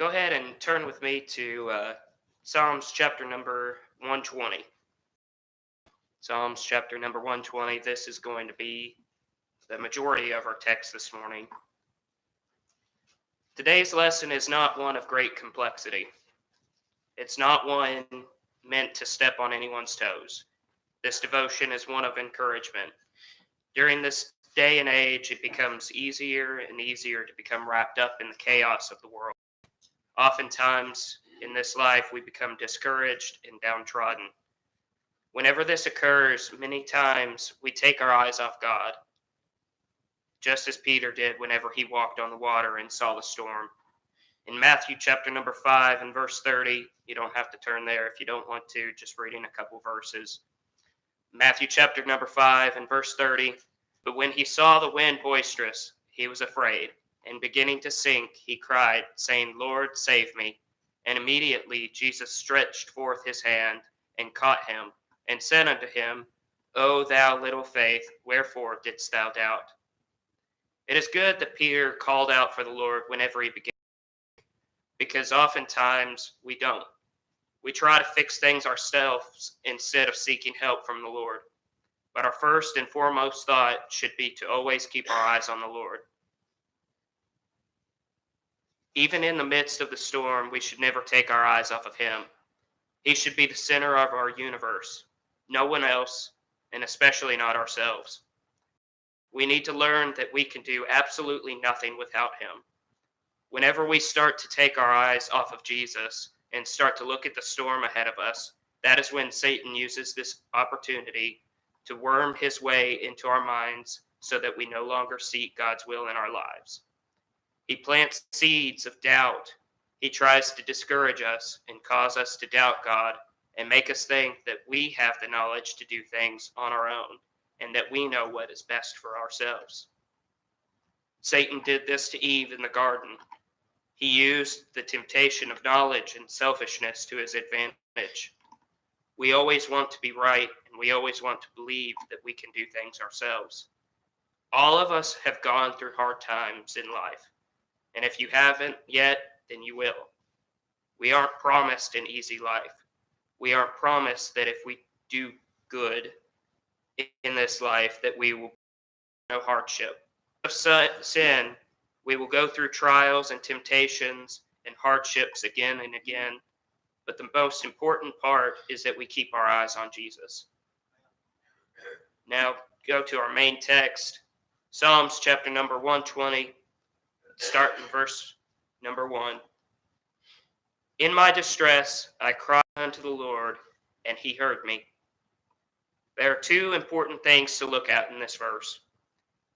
Go ahead and turn with me to Psalms chapter number 120. Psalms chapter number 120. This is going to be the majority of our text this morning. Today's lesson is not one of great complexity. It's not one meant to step on anyone's toes. This devotion is one of encouragement. During this day and age, it becomes easier and easier to become wrapped up in the chaos of the world. Oftentimes, in this life, we become discouraged and downtrodden. Whenever this occurs, many times we take our eyes off God, just as Peter did whenever he walked on the water and saw the storm. In Matthew chapter number 5 and verse 30, you don't have to turn there if you don't want to, just reading a couple verses. Matthew chapter number 5 and verse 30, but when he saw the wind boisterous, he was afraid, and beginning to sink, he cried, saying, Lord, save me. And immediately Jesus stretched forth his hand and caught him, and said unto him, O thou little faith, wherefore didst thou doubt? It is good that Peter called out for the Lord whenever he began, because oftentimes we don't. We try to fix things ourselves instead of seeking help from the Lord. But our first and foremost thought should be to always keep our eyes on the Lord. Even in the midst of the storm, we should never take our eyes off of him. He should be the center of our universe, no one else, and especially not ourselves. We need to learn that we can do absolutely nothing without him. Whenever we start to take our eyes off of Jesus and start to look at the storm ahead of us, that is when Satan uses this opportunity to worm his way into our minds so that we no longer seek God's will in our lives. He plants seeds of doubt. He tries to discourage us and cause us to doubt God and make us think that we have the knowledge to do things on our own and that we know what is best for ourselves. Satan did this to Eve in the garden. He used the temptation of knowledge and selfishness to his advantage. We always want to be right, and we always want to believe that we can do things ourselves. All of us have gone through hard times in life, and if you haven't yet, then you will. We aren't promised an easy life. We aren't promised that if we do good in this life, that we will no hardship. Of sin, we will go through trials and temptations and hardships again and again. But the most important part is that we keep our eyes on Jesus. Now, go to our main text, Psalms chapter number 120, start in verse number 1. In my distress, I cried unto the Lord, and he heard me. There are two important things to look at in this verse.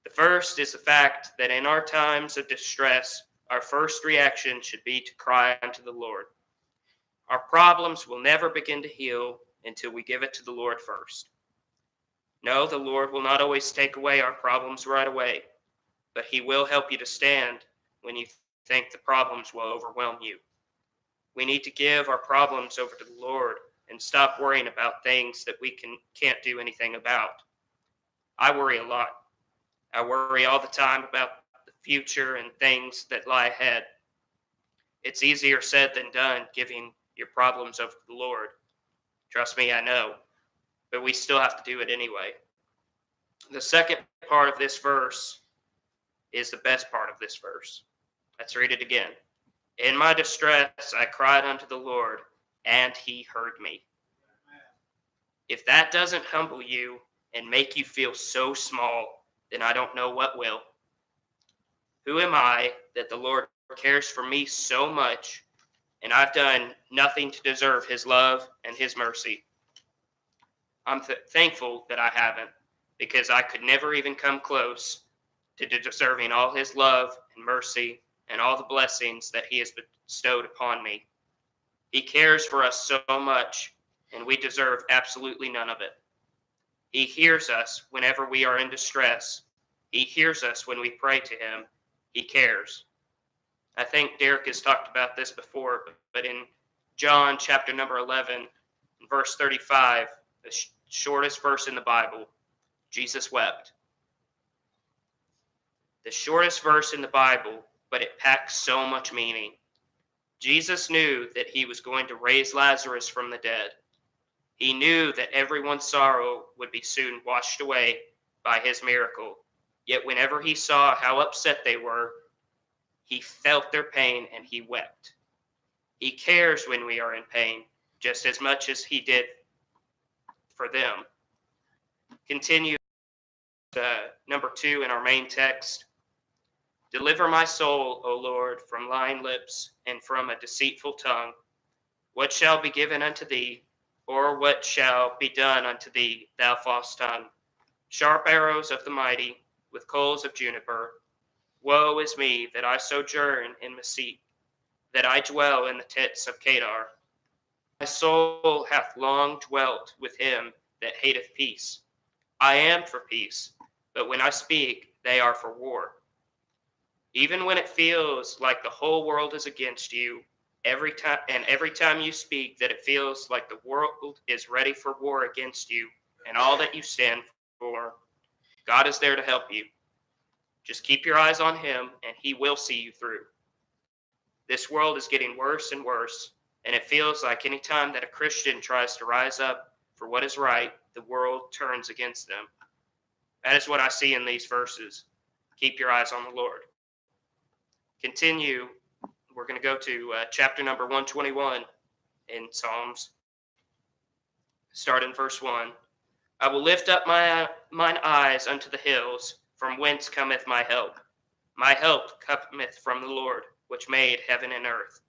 The first is the fact that in our times of distress, our first reaction should be to cry unto the Lord. Our problems will never begin to heal until we give it to the Lord first. No, the Lord will not always take away our problems right away, but he will help you to stand when you think the problems will overwhelm you. We need to give our problems over to the Lord and stop worrying about things that we can't do anything about. I worry a lot. I worry all the time about the future and things that lie ahead. It's easier said than done giving your problems over to the Lord. Trust me, I know. But we still have to do it anyway. The second part of this verse is the best part of this verse. Let's read it again. In my distress, I cried unto the Lord, and he heard me. If that doesn't humble you and make you feel so small, then I don't know what will. Who am I that the Lord cares for me so much, and I've done nothing to deserve his love and his mercy? I'm thankful that I haven't, because I could never even come close to deserving all his love and mercy and all the blessings that he has bestowed upon me. He cares for us so much, and we deserve absolutely none of it. He hears us whenever we are in distress. He hears us when we pray to him. He cares. I think Derek has talked about this before, but in John chapter number 11, verse 35, the shortest verse in the Bible, Jesus wept. The shortest verse in the Bible, but it packs so much meaning. Jesus knew that he was going to raise Lazarus from the dead. He knew that everyone's sorrow would be soon washed away by his miracle. Yet whenever he saw how upset they were, he felt their pain and he wept. He cares when we are in pain, just as much as he did for them. Continue number 2 in our main text. Deliver my soul, O Lord, from lying lips and from a deceitful tongue. What shall be given unto thee, or what shall be done unto thee, thou false tongue? Sharp arrows of the mighty, with coals of juniper. Woe is me that I sojourn in Mesech, that I dwell in the tents of Kedar. My soul hath long dwelt with him that hateth peace. I am for peace, but when I speak, they are for war. Even when it feels like the whole world is against you, every time you speak that it feels like the world is ready for war against you and all that you stand for, God is there to help you. Just keep your eyes on him and he will see you through. This world is getting worse and worse, and it feels like any time that a Christian tries to rise up for what is right, the world turns against them. That is what I see in these verses. Keep your eyes on the Lord. Continue. We're going to go to chapter number 121 in Psalms. Start in verse 1. I will lift up mine eyes unto the hills, from whence cometh my help. My help cometh from the Lord, which made heaven and earth.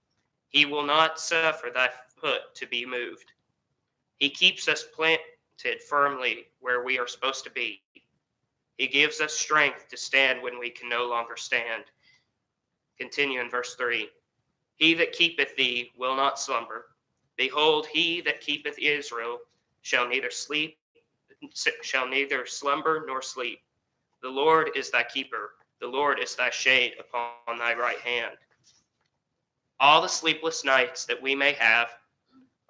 He will not suffer thy foot to be moved. He keeps us planted firmly where we are supposed to be. He gives us strength to stand when we can no longer stand. Continue in verse 3. He that keepeth thee will not slumber. Behold, he that keepeth Israel shall neither slumber nor sleep. The Lord is thy keeper. The Lord is thy shade upon thy right hand. All the sleepless nights that we may have,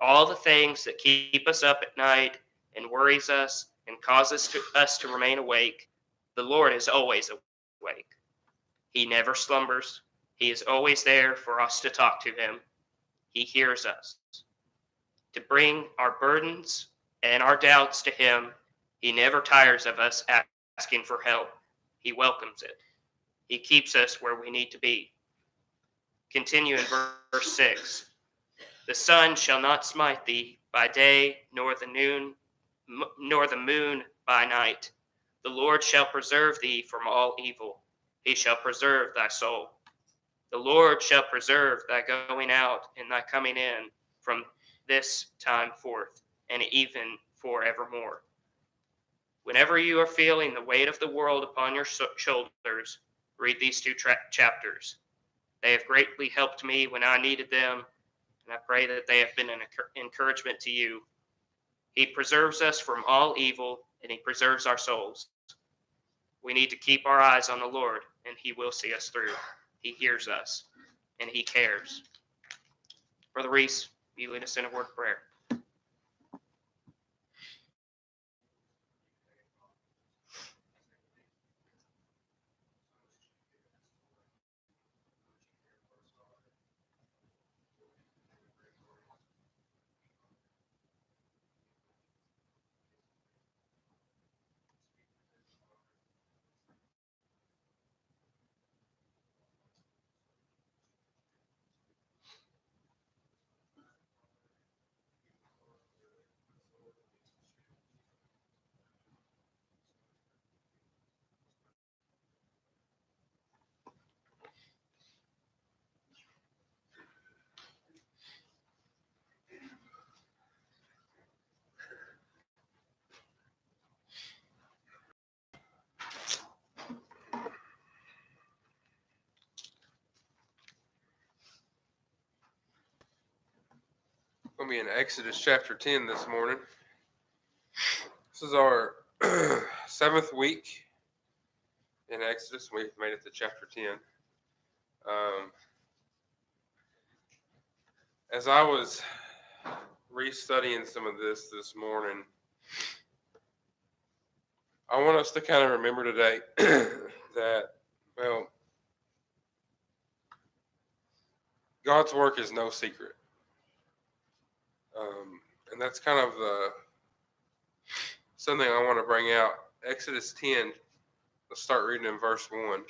all the things that keep us up at night and worries us and cause us to remain awake, the Lord is always awake. He never slumbers. He is always there for us to talk to him. He hears us. To bring our burdens and our doubts to him, he never tires of us asking for help. He welcomes it. He keeps us where we need to be. Continue in verse 6. The sun shall not smite thee by day, nor the moon by night. The Lord shall preserve thee from all evil. He shall preserve thy soul. The Lord shall preserve thy going out and thy coming in from this time forth, and even forevermore. Whenever you are feeling the weight of the world upon your shoulders, read these 2 chapters. They have greatly helped me when I needed them, and I pray that they have been an encouragement to you. He preserves us from all evil, and he preserves our souls. We need to keep our eyes on the Lord, and he will see us through. He hears us, and he cares. Brother Reese, you lead us in a word of prayer. We'll be in Exodus chapter 10 this morning. This is our 7th week in Exodus. We've made it to chapter 10. As I was restudying some of this morning, I want us to kind of remember today that, God's work is no secret. And that's kind of something I want to bring out. Exodus 10, let's start reading in verse 1.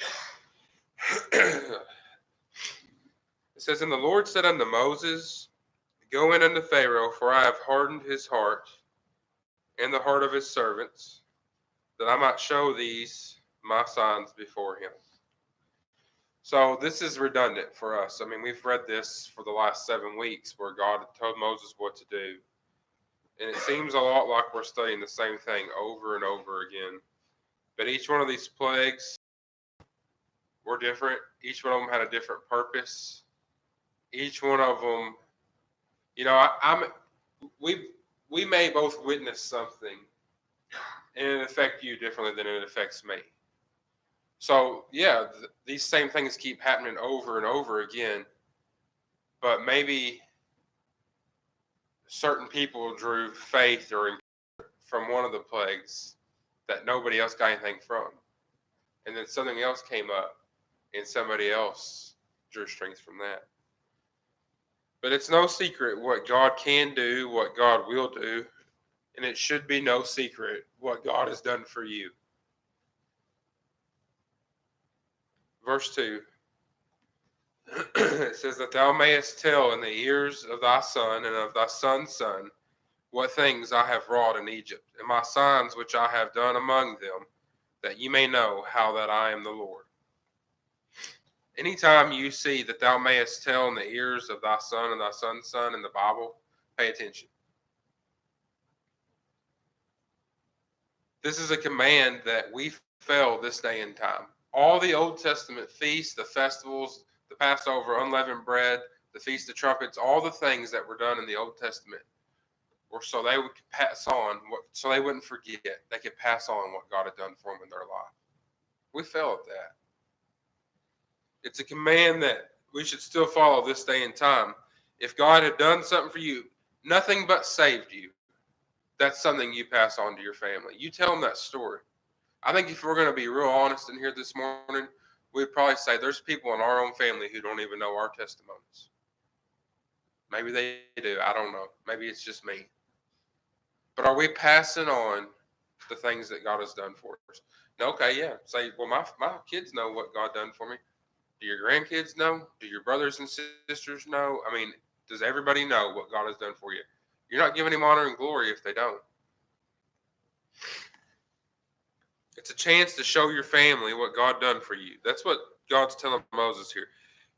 It says, And the Lord said unto Moses, Go in unto Pharaoh, for I have hardened his heart and the heart of his servants, that I might show these my signs before him. So this is redundant for us. I mean, we've read this for the last 7 weeks where God told Moses what to do. And it seems a lot like we're studying the same thing over and over again. But each one of these plagues were different. Each one of them had a different purpose. Each one of them, we may both witness something and it affect you differently than it affects me. So, yeah, these same things keep happening over and over again, but maybe certain people drew faith or from one of the plagues that nobody else got anything from. And then something else came up and somebody else drew strength from that. But it's no secret what God can do, what God will do, and it should be no secret what God has done for you. Verse 2, it says, That thou mayest tell in the ears of thy son and of thy son's son what things I have wrought in Egypt, and my signs which I have done among them, that ye may know how that I am the Lord. Anytime you see that thou mayest tell in the ears of thy son and thy son's son in the Bible, pay attention. This is a command that we fail this day and time. All the Old Testament feasts, the festivals, the Passover, unleavened bread, the Feast of Trumpets, all the things that were done in the Old Testament were so they would pass on, so they wouldn't forget. They could pass on what God had done for them in their life. We fail at that. It's a command that we should still follow this day and time. If God had done something for you, nothing but saved you, that's something you pass on to your family. You tell them that story. I think if we're going to be real honest in here this morning, we'd probably say there's people in our own family who don't even know our testimonies. Maybe they do. I don't know. Maybe it's just me. But are we passing on the things that God has done for us? No, okay, yeah. Say, well, my kids know what God done for me. Do your grandkids know? Do your brothers and sisters know? I mean, does everybody know what God has done for you? You're not giving him honor and glory if they don't. It's a chance to show your family what God done for you. That's what God's telling Moses here.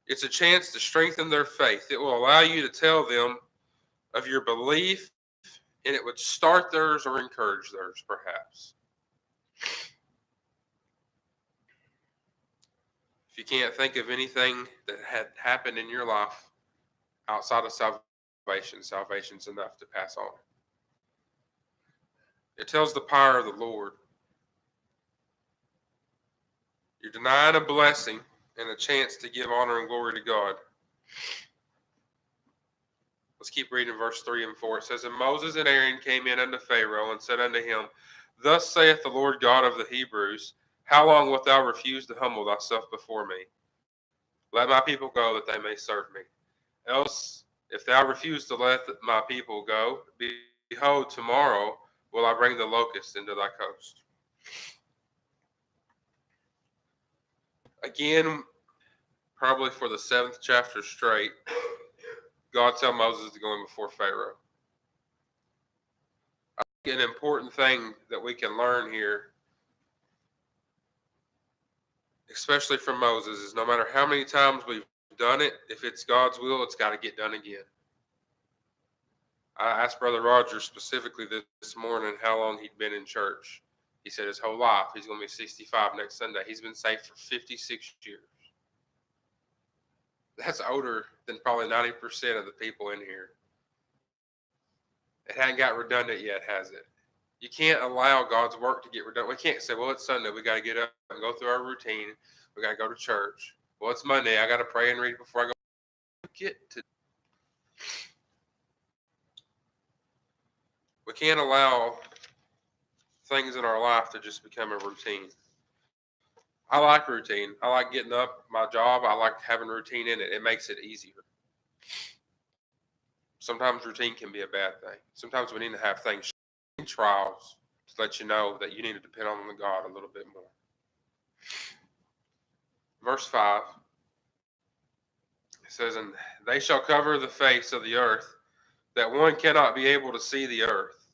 It's a chance to strengthen their faith. It will allow you to tell them of your belief, and it would start theirs or encourage theirs, perhaps. If you can't think of anything that had happened in your life outside of salvation, salvation's enough to pass on. It tells the power of the Lord. You're denying a blessing and a chance to give honor and glory to God. Let's keep reading verse 3 and 4. It says, And Moses and Aaron came in unto Pharaoh and said unto him, Thus saith the Lord God of the Hebrews, How long wilt thou refuse to humble thyself before me? Let my people go that they may serve me. Else, if thou refuse to let my people go, behold, tomorrow will I bring the locust into thy coast. Again, probably for the 7th chapter straight, God tell Moses to go in before Pharaoh. I think an important thing that we can learn here, especially from Moses, is no matter how many times we've done it, if it's God's will, it's got to get done again. I asked Brother Roger specifically this morning how long he'd been in church. He said his whole life. He's going to be 65 next Sunday. He's been saved for 56 years. That's older than probably 90% of the people in here. It hadn't got redundant yet, has it? You can't allow God's work to get redundant. We can't say, well, it's Sunday. We got to get up and go through our routine. We got to go to church. Well, it's Monday. I got to pray and read before I go. We can't allow things in our life to just become a routine. I like routine. I like getting up, my job. I like having routine in it. It makes it easier. Sometimes routine can be a bad thing. Sometimes we need to have things, trials, to let you know that you need to depend on the God a little bit more. Verse 5, it says, "And they shall cover the face of the earth, that one cannot be able to see the earth.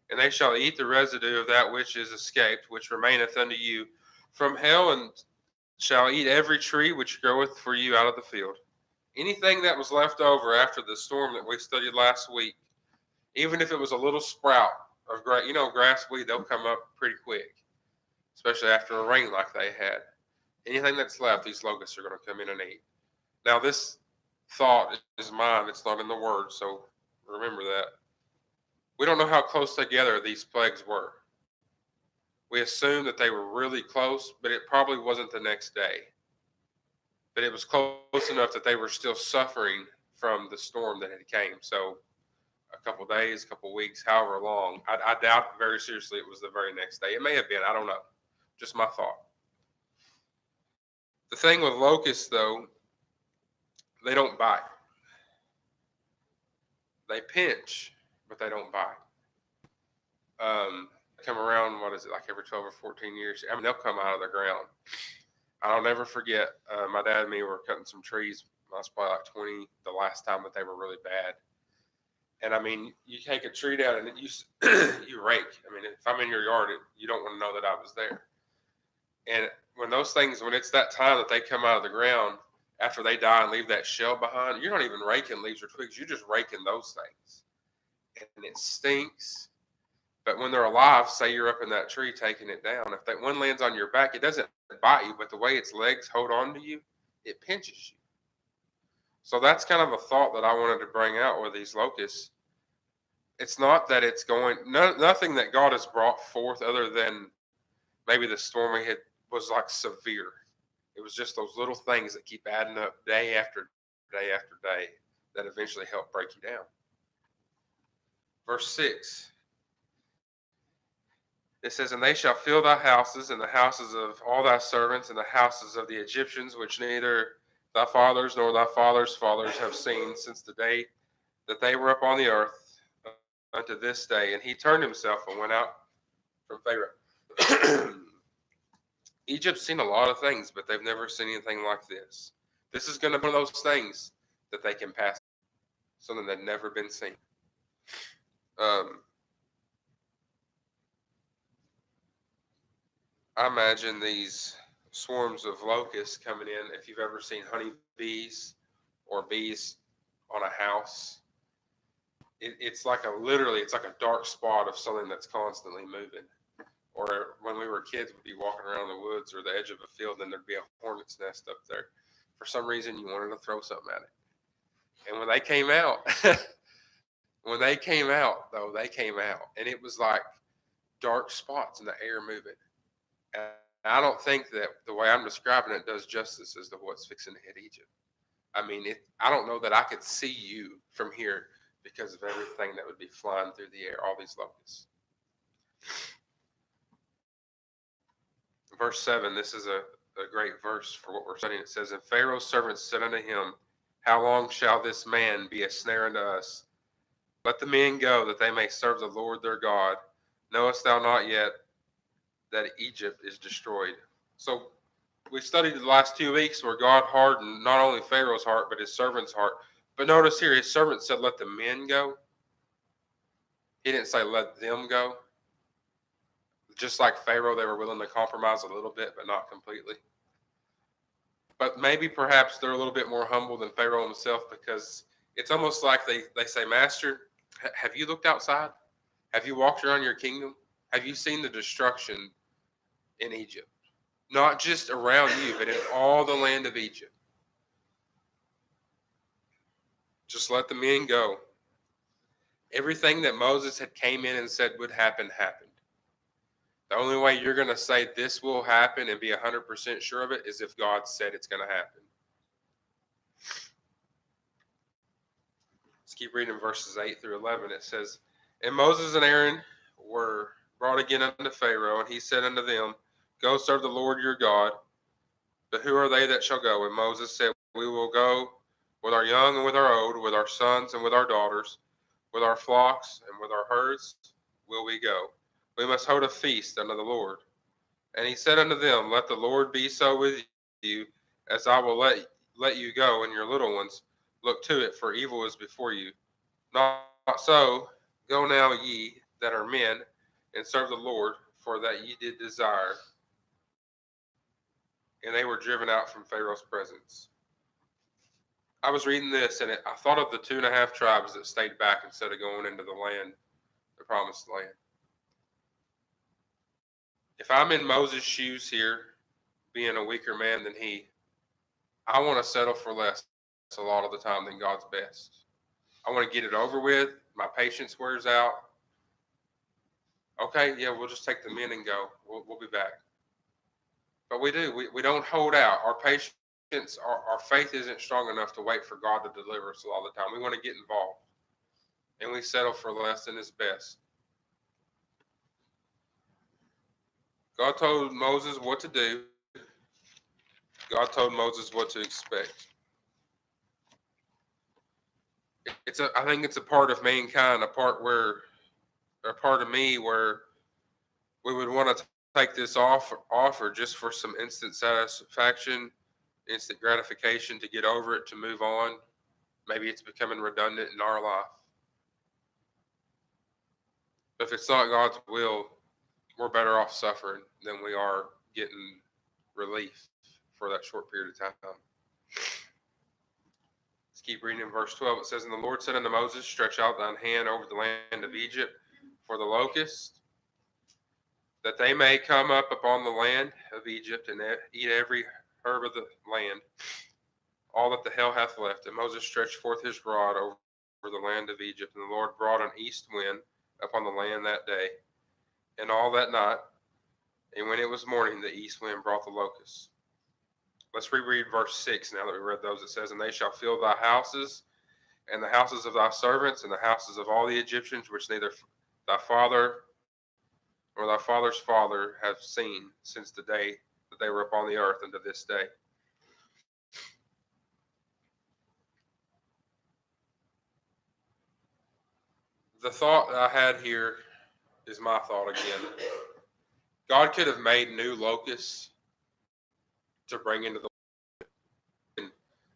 And they shall eat the residue of that which is escaped, which remaineth unto you from hell, and shall eat every tree which groweth for you out of the field." Anything that was left over after the storm that we studied last week, even if it was a little sprout of grass, grass weed, they'll come up pretty quick, especially after a rain like they had. Anything that's left, these locusts are going to come in and eat. Now, this thought is mine. It's not in the Word, so remember that. We don't know how close together these plagues were. We assume that they were really close, but it probably wasn't the next day. But it was close enough that they were still suffering from the storm that had came. So a couple days, a couple weeks, however long, I doubt very seriously it was the very next day. It may have been. I don't know. Just my thought. The thing with locusts, though, they don't bite. They pinch, but they don't bite. Come around, what is it, like every 12 or 14 years? I mean, they'll come out of the ground. I'll never forget, my dad and me were cutting some trees. I was probably like 20 the last time that they were really bad. And I mean, you take a tree down and you you rake. I mean, if I'm in your yard, you don't want to know that I was there. And when it's that time that they come out of the ground, after they die and leave that shell behind, you're not even raking leaves or twigs. You're just raking those things. And it stinks. But when they're alive, say you're up in that tree taking it down, if that one lands on your back, it doesn't bite you, but the way its legs hold on to you, it pinches you. So that's kind of a thought that I wanted to bring out with these locusts. It's not that nothing that God has brought forth other than maybe the storm we had was like severe. It was just those little things that keep adding up day after day after day that eventually help break you down. Verse 6. It says, "And they shall fill thy houses, and the houses of all thy servants, and the houses of the Egyptians, which neither thy fathers nor thy fathers' fathers have seen since the day that they were upon the earth unto this day." And he turned himself and went out from Pharaoh. Egypt's seen a lot of things, but they've never seen anything like this. This is going to be one of those things that they can pass, something that never been seen. I imagine these swarms of locusts coming in. If you've ever seen honeybees or bees on a house, it's like a dark spot of something that's constantly moving. Or when we were kids, we'd be walking around the woods or the edge of a field, and there'd be a hornet's nest up there. For some reason, you wanted to throw something at it. And when they came out, they came out, and it was like dark spots in the air moving. And I don't think that the way I'm describing it does justice as to what's fixing to hit Egypt. I mean, I don't know that I could see you from here because of everything that would be flying through the air, all these locusts. Verse 7, this is a great verse for what we're studying. It says, "And Pharaoh's servants said unto him, How long shall this man be a snare unto us? Let the men go, that they may serve the Lord their God. Knowest thou not yet that Egypt is destroyed?" So we studied the last 2 weeks where God hardened not only Pharaoh's heart, but his servant's heart. But notice here, his servant said, "Let the men go." He didn't say, "Let them go." Just like Pharaoh, they were willing to compromise a little bit, but not completely. But maybe perhaps they're a little bit more humble than Pharaoh himself, because it's almost like they say, "Master, have you looked outside? Have you walked around your kingdom? Have you seen the destruction in Egypt? Not just around you, but in all the land of Egypt. Just let the men go." Everything that Moses had came in and said would happen, happened. The only way you're going to say this will happen and be 100% sure of it is if God said it's going to happen. Let's keep reading verses 8 through 11. It says, "And Moses and Aaron were brought again unto Pharaoh, and he said unto them, Go serve the Lord your God. But who are they that shall go? And Moses said, We will go With our young and with our old, with our sons and with our daughters, with our flocks and with our herds will we go. We must hold a feast unto the Lord. And he said unto them, Let the Lord be so with you, as I will let you go, and your little ones. Look to it, for evil is before you. Not so, go now ye that are men, and serve the Lord, for that ye did desire. And they were driven out from Pharaoh's presence. I was reading this, and I thought of the 2.5 tribes that stayed back instead of going into the land, the promised land. If I'm in Moses' shoes here, being a weaker man than he, I want to settle for less a lot of the time than God's best. I want to get it over with. My patience wears out. Okay, yeah, we'll just take the men and go. We'll be back. But we do. We don't hold out. Our patience, our faith isn't strong enough to wait for God to deliver us all the time. We want to get involved. And we settle for less than is best. God told Moses what to do. God told Moses what to expect. I think it's a part of mankind, a part of me where we would want to take this offer just for some instant satisfaction, instant gratification, to get over it, to move on. Maybe it's becoming redundant in our life. But if it's not God's will, we're better off suffering than we are getting relief for that short period of time. Let's keep reading in verse 12. It says, And the Lord said unto Moses, Stretch out thine hand over the land of Egypt for the locusts, that they may come up upon the land of Egypt and eat every herb of the land, all that the hail hath left. And Moses stretched forth his rod over the land of Egypt, and the Lord brought an east wind upon the land that day, and all that night. And when it was morning, the east wind brought the locusts. Let's reread verse 6 now that we read those. It says, And they shall fill thy houses, and the houses of thy servants, and the houses of all the Egyptians, which neither thy father nor thy father's father have seen since the day that they were upon the earth unto this day. The thought that I had here is my thought again. God could have made new locusts to bring into the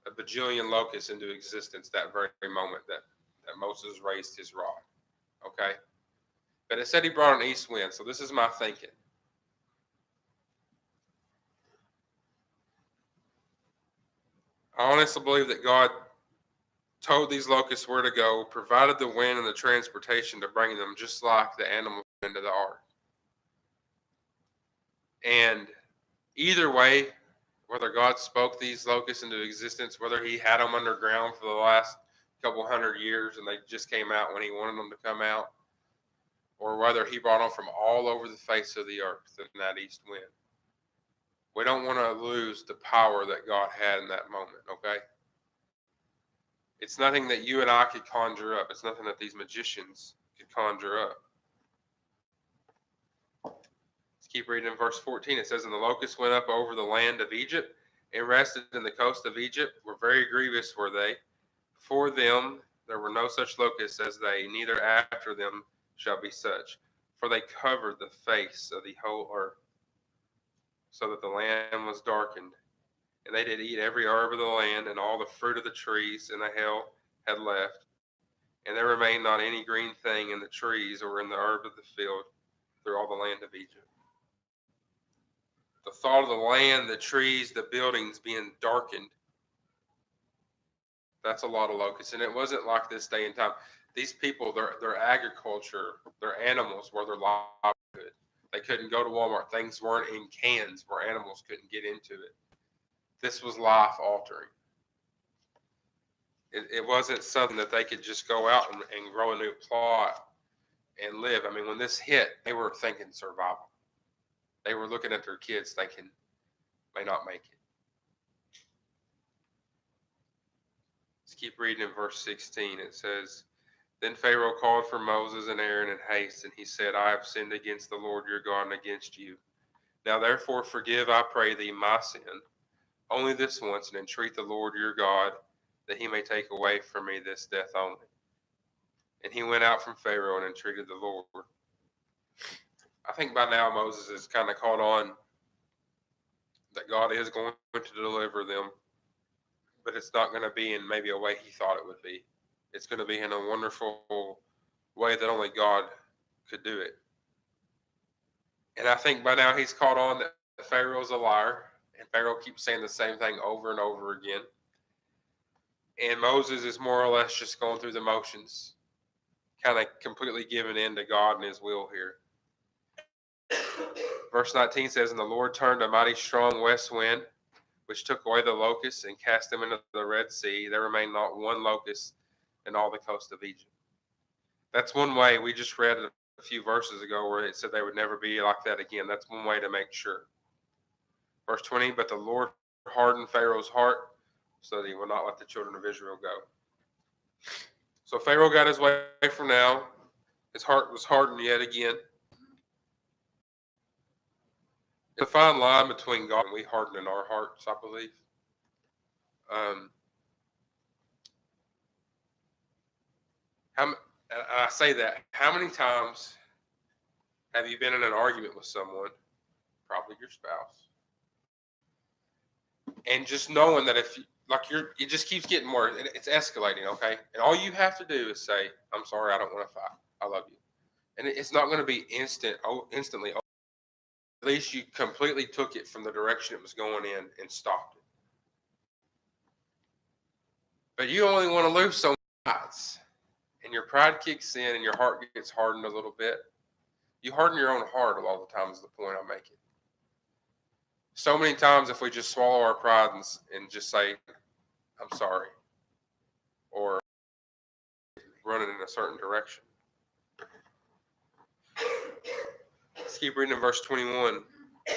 a bajillion locusts into existence that very moment that Moses raised his rod. Okay? But it said he brought an east wind. So this is my thinking. I honestly believe that God told these locusts where to go, provided the wind and the transportation to bring them, just like the animals into the ark. And either way, whether God spoke these locusts into existence, whether he had them underground for the last couple hundred years and they just came out when he wanted them to come out, or whether he brought them from all over the face of the earth in that east wind. We don't want to lose the power that God had in that moment, okay? It's nothing that you and I could conjure up. It's nothing that these magicians could conjure up. Let's keep reading in verse 14. It says, And the locusts went up over the land of Egypt and rested in the coast of Egypt. Were very grievous were they. For them there were no such locusts as they, neither after them shall be such. For they covered the face of the whole earth, so that the land was darkened. And they did eat every herb of the land, and all the fruit of the trees, and the hail had left. And there remained not any green thing in the trees or in the herb of the field through all the land of Egypt. The thought of the land, the trees, the buildings being darkened, that's a lot of locusts. And it wasn't like this day and time. These people, their agriculture, their animals were their livelihood. They couldn't go to Walmart. Things weren't in cans where animals couldn't get into it. This was life altering. It wasn't something that they could just go out and grow a new plot and live. I mean, when this hit, they were thinking survival. They were looking at their kids thinking, may not make it. Let's keep reading in verse 16. It says, Then Pharaoh called for Moses and Aaron in haste, and he said, I have sinned against the Lord your God and against you. Now therefore forgive, I pray thee, my sin, only this once, and entreat the Lord your God that he may take away from me this death only. And he went out from Pharaoh and entreated the Lord. I think by now Moses has kind of caught on that God is going to deliver them, but it's not going to be in maybe a way he thought it would be. It's going to be in a wonderful way that only God could do it. And I think by now he's caught on that Pharaoh's a liar, and Pharaoh keeps saying the same thing over and over again. And Moses is more or less just going through the motions, kind of completely giving in to God and his will here. Verse 19 says, And the Lord turned a mighty strong west wind, which took away the locusts and cast them into the Red Sea. There remained not one locust in all the coast of Egypt. That's one way. We just read a few verses ago where it said they would never be like that again. That's one way to make sure. Verse 20, But the Lord hardened Pharaoh's heart so that he will not let the children of Israel go. So Pharaoh got his way for now. His heart was hardened yet again. It's a fine line between God and we hardening our hearts, I believe. I say that, how many times have you been in an argument with someone, probably your spouse, and just knowing that if you, it just keeps getting more, it's escalating, okay? And all you have to do is say, I'm sorry, I don't want to fight. I love you. And it's not going to be instantly. At least you completely took it from the direction it was going in and stopped it. But you only want to lose so many fights. And your pride kicks in and your heart gets hardened a little bit. You harden your own heart a lot of the time is the point I'm making. So many times if we just swallow our pride and just say, I'm sorry, or run it in a certain direction. Let's keep reading in verse 21. It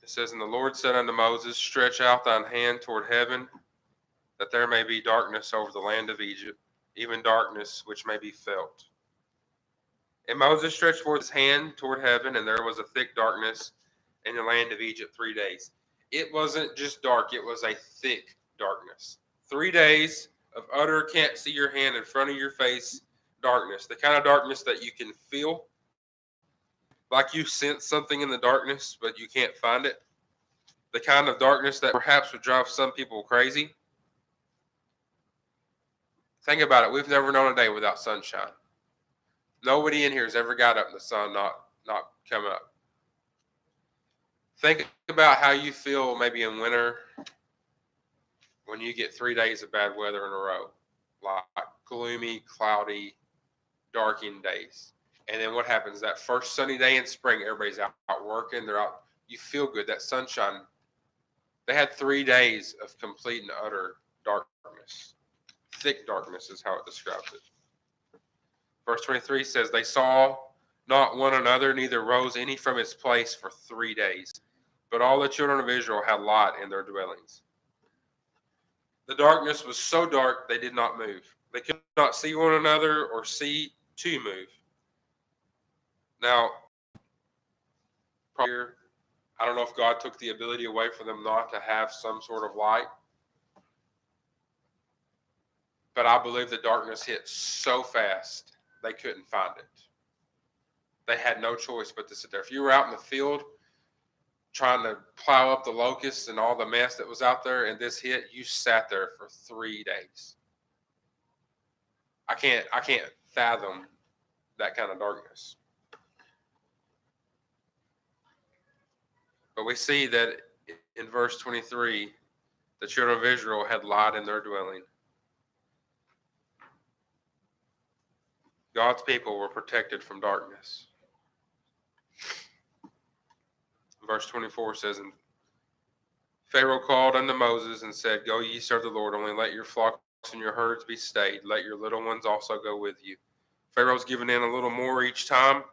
says, And the Lord said unto Moses, Stretch out thine hand toward heaven, that there may be darkness over the land of Egypt, even darkness which may be felt. And Moses stretched forth his hand toward heaven, and there was a thick darkness in the land of Egypt 3 days. It wasn't just dark, it was a thick darkness. 3 days of utter, can't see your hand in front of your face darkness. The kind of darkness that you can feel, like you sense something in the darkness, but you can't find it. The kind of darkness that perhaps would drive some people crazy. Think about it. We've never known a day without sunshine. Nobody in here has ever got up and the sun not come up. Think about how you feel maybe in winter when you get 3 days of bad weather in a row, like gloomy, cloudy, darkened days. And then what happens? That first sunny day in spring, everybody's out working. They're out. You feel good. That sunshine. They had 3 days of complete and utter darkness. Thick darkness is how it describes it. Verse 23 says, They saw not one another, neither rose any from his place for 3 days. But all the children of Israel had light in their dwellings. The darkness was so dark they did not move. They could not see one another or see to move. Now, I don't know if God took the ability away from them not to have some sort of light. But I believe the darkness hit so fast, they couldn't find it. They had no choice but to sit there. If you were out in the field trying to plow up the locusts and all the mess that was out there and this hit, you sat there for 3 days. I can't fathom that kind of darkness. But we see that in verse 23, the children of Israel had light in their dwelling. God's people were protected from darkness. Verse 24 says, And Pharaoh called unto Moses and said, Go ye serve the Lord, only let your flocks and your herds be stayed. Let your little ones also go with you. Pharaoh's giving in a little more each time.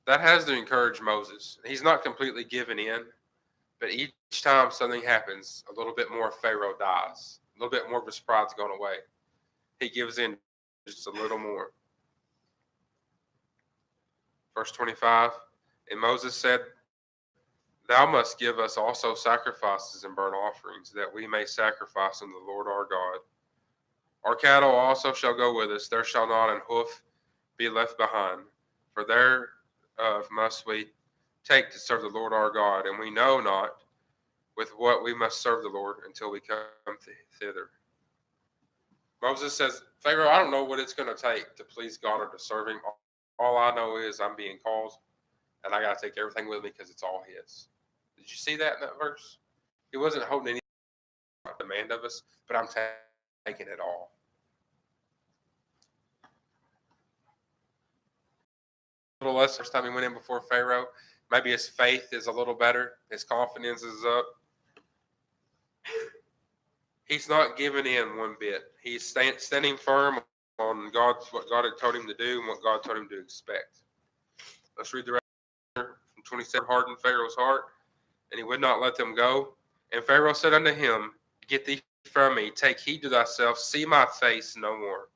That has to encourage Moses. He's not completely giving in, but each time something happens, a little bit more Pharaoh dies. A little bit more of his pride's gone away. He gives in just a little more. Verse 25, And Moses said, Thou must give us also sacrifices and burnt offerings, that we may sacrifice unto the Lord our God. Our cattle also shall go with us, there shall not an hoof be left behind, for thereof must we take to serve the Lord our God, and we know not with what we must serve the Lord until we come thither. Moses says, Pharaoh, I don't know what it's going to take to please God or to serve him. All I know is I'm being called, and I got to take everything with me because it's all his. Did you see that in that verse? He wasn't holding any demand of us, but I'm taking it all. A little less first time he went in before Pharaoh. Maybe his faith is a little better. His confidence is up. He's not giving in one bit. He's standing firm on what God had told him to do and what God told him to expect. Let's read the rest from 27. Hardened Pharaoh's heart, and he would not let them go. And Pharaoh said unto him, Get thee from me, take heed to thyself, see my face no more.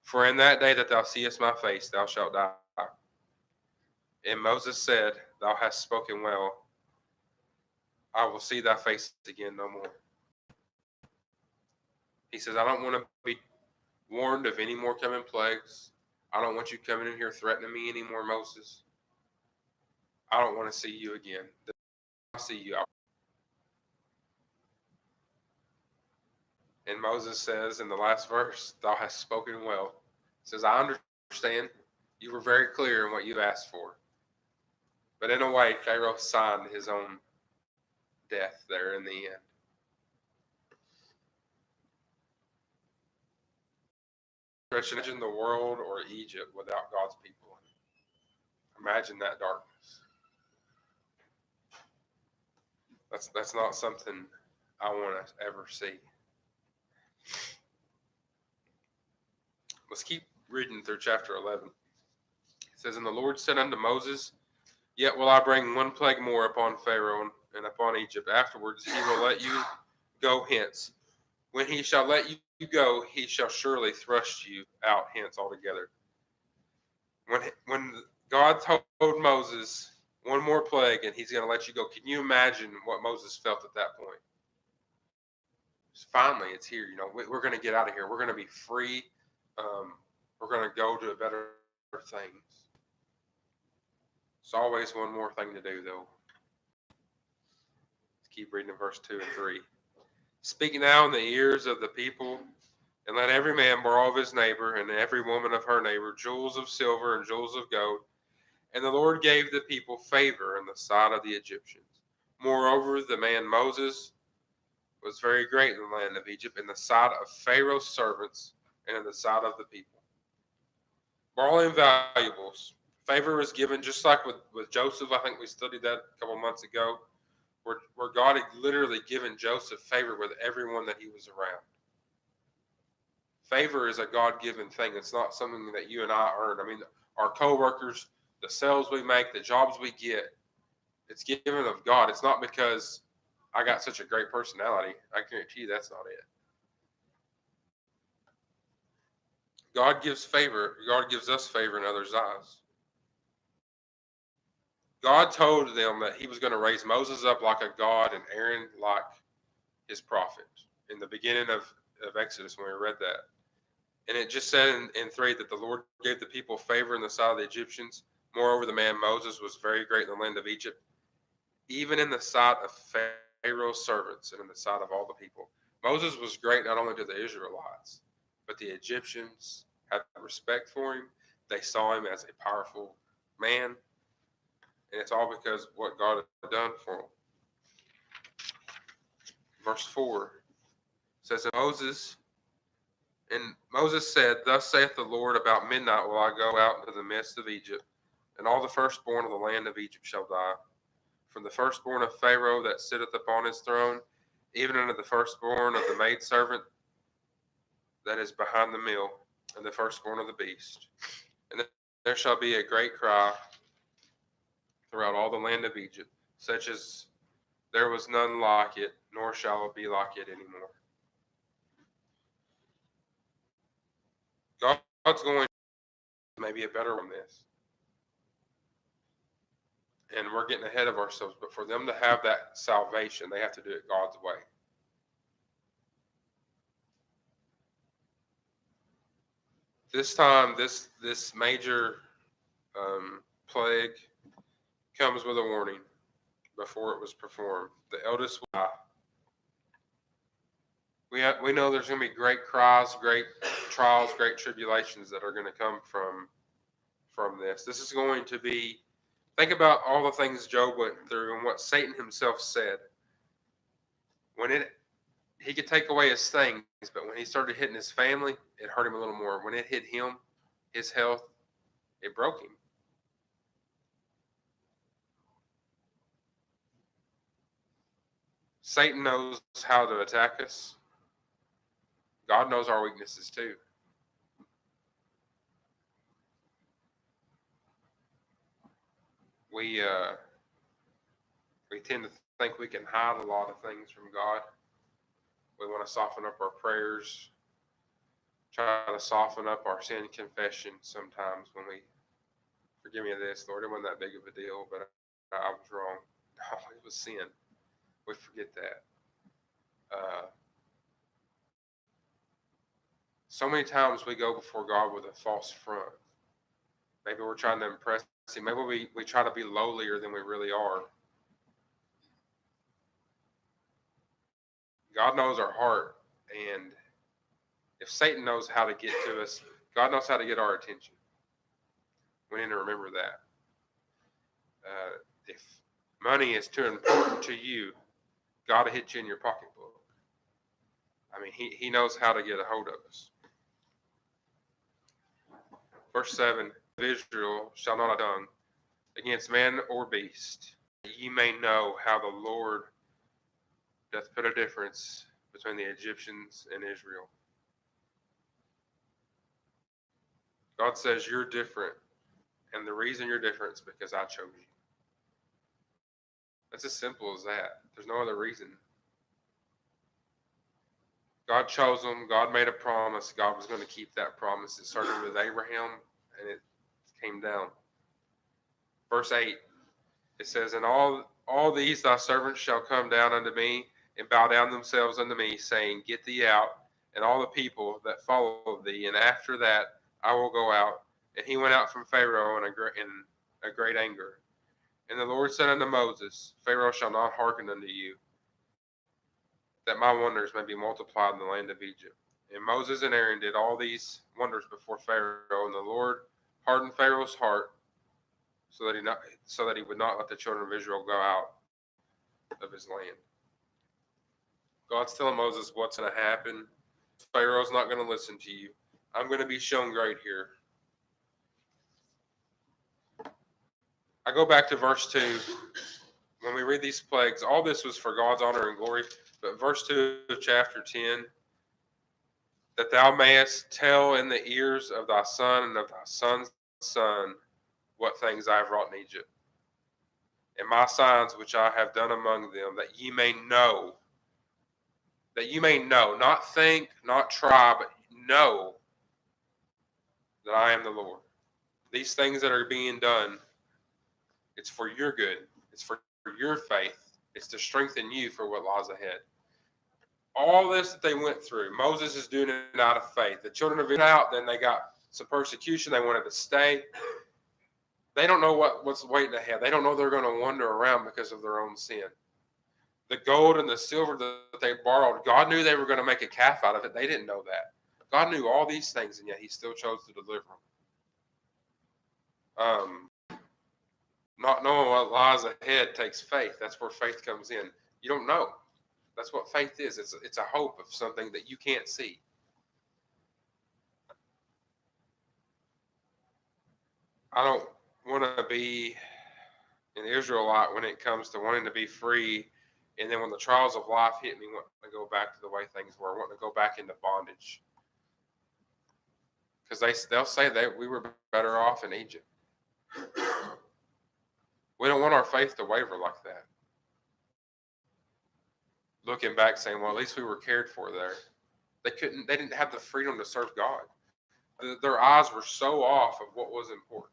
For in that day that thou seest my face, thou shalt die. And Moses said, Thou hast spoken well. I will see thy face again no more. He says, I don't want to be warned of any more coming plagues. I don't want you coming in here threatening me anymore, Moses. I don't want to see you again. I'll see you out. And Moses says in the last verse, Thou hast spoken well. He says, I understand. You were very clear in what you asked for. But in a way, Pharaoh signed his own death there in the end. Imagine the world or Egypt without God's people in it. Imagine that darkness. That's not something I want to ever see. Let's keep reading through chapter 11. It says, And the Lord said unto Moses, Yet will I bring one plague more upon Pharaoh and upon Egypt. Afterwards he will let you go hence. When he shall let you go, he shall surely thrust you out hence altogether. When God told Moses one more plague and he's going to let you go, can you imagine what Moses felt at that point? Finally, it's here. You know, we're going to get out of here. We're going to be free. We're going to go to better things. It's always one more thing to do, though. Let's keep reading in verse 2 and 3. Speak now in the ears of the people, and let every man borrow of his neighbor, and every woman of her neighbor, jewels of silver and jewels of gold. And the Lord gave the people favor in the sight of the Egyptians. Moreover, the man Moses was very great in the land of Egypt, in the sight of Pharaoh's servants, and in the sight of the people. Borrowing valuables. Favor was given just like with Joseph. I think we studied that a couple months ago, where God had literally given Joseph favor with everyone that he was around. Favor is a God-given thing. It's not something that you and I earn. I mean, our co-workers, the sales we make, the jobs we get, it's given of God. It's not because I got such a great personality. I guarantee you that's not it. God gives favor. God gives us favor in others' eyes. God told them that he was going to raise Moses up like a god and Aaron like his prophet in the beginning of Exodus when we read that. And it just said in 3 that the Lord gave the people favor in the sight of the Egyptians. Moreover, the man Moses was very great in the land of Egypt, even in the sight of Pharaoh's servants and in the sight of all the people. Moses was great not only to the Israelites, but the Egyptians had respect for him. They saw him as a powerful man. And it's all because of what God had done for him. Verse 4 says, And Moses said, Thus saith the Lord, about midnight will I go out into the midst of Egypt, and all the firstborn of the land of Egypt shall die. From the firstborn of Pharaoh that sitteth upon his throne, even unto the firstborn of the maidservant that is behind the mill, and the firstborn of the beast. And there shall be a great cry throughout all the land of Egypt, such as there was none like it, nor shall it be like it anymore. God's going to maybe a better one than this. and we're getting ahead of ourselves. But for them to have that salvation, they have to do it God's way. This time, this major plague comes with a warning before it was performed. The eldest will die. We know there's going to be great cries, great trials, great tribulations that are going to come from this. This is going to be, think about all the things Job went through and what Satan himself said. He could take away his things, but when he started hitting his family, it hurt him a little more. When it hit him, his health, it broke him. Satan knows how to attack us. God knows our weaknesses too. We tend to think we can hide a lot of things from God. We want to soften up our prayers, try to soften up our sin confession sometimes when we, forgive me of this, Lord, it wasn't that big of a deal, but I was wrong. No, it was sin. We forget that. So many times we go before God with a false front. Maybe we're trying to impress him. Maybe we try to be lowlier than we really are. God knows our heart, and if Satan knows how to get to us, God knows how to get our attention. We need to remember that. If money is too important to you, God will hit you in your pocketbook. I mean, he knows how to get a hold of us. Verse 7, Israel shall not have done against man or beast. Ye may know how the Lord doth put a difference between the Egyptians and Israel. God says you're different, and the reason you're different is because I chose you. That's as simple as that. There's no other reason. God chose them. God made a promise. God was going to keep that promise. It started with Abraham, and it came down. Verse 8, it says, And all these thy servants shall come down unto me, and bow down themselves unto me, saying, Get thee out, and all the people that follow thee, and after that I will go out. And he went out from Pharaoh in a great anger. And the Lord said unto Moses, Pharaoh shall not hearken unto you, that my wonders may be multiplied in the land of Egypt. And Moses and Aaron did all these wonders before Pharaoh, and the Lord hardened Pharaoh's heart, so that he would not let the children of Israel go out of his land. God's telling Moses what's going to happen. Pharaoh's not going to listen to you. I'm going to be shown great here. I go back to verse 2. When we read these plagues, all this was for God's honor and glory. But verse 2 of chapter 10, that thou mayest tell in the ears of thy son and of thy son's son what things I have wrought in Egypt, and my signs which I have done among them, that ye may know, not think, not try, but know that I am the Lord. These things that are being done, it's for your good. It's for your faith. It's to strengthen you for what lies ahead. All this that they went through, Moses is doing it out of faith. The children of Israel out, then they got some persecution. They wanted to stay. They don't know what's waiting ahead. They don't know they're going to wander around because of their own sin. The gold and the silver that they borrowed, God knew they were going to make a calf out of it. They didn't know that. God knew all these things, and yet he still chose to deliver them. Not knowing what lies ahead takes faith. That's where faith comes in. You don't know. That's what faith is. It's a hope of something that you can't see. I don't want to be an Israelite when it comes to wanting to be free, and then when the trials of life hit me, wanting to go back to the way things were, wanting to go back into bondage. Because they'll say that we were better off in Egypt. We don't want our faith to waver like that. Looking back saying, well, at least we were cared for there. They didn't have the freedom to serve God. Their eyes were so off of what was important.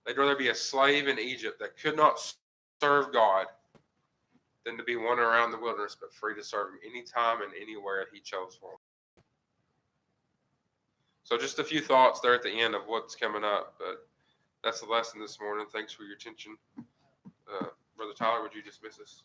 They'd rather be a slave in Egypt that could not serve God than to be wandering around the wilderness, but free to serve him anytime and anywhere he chose for them. So just a few thoughts there at the end of what's coming up, but that's the lesson this morning. Thanks for your attention. Brother Tyler, would you dismiss us?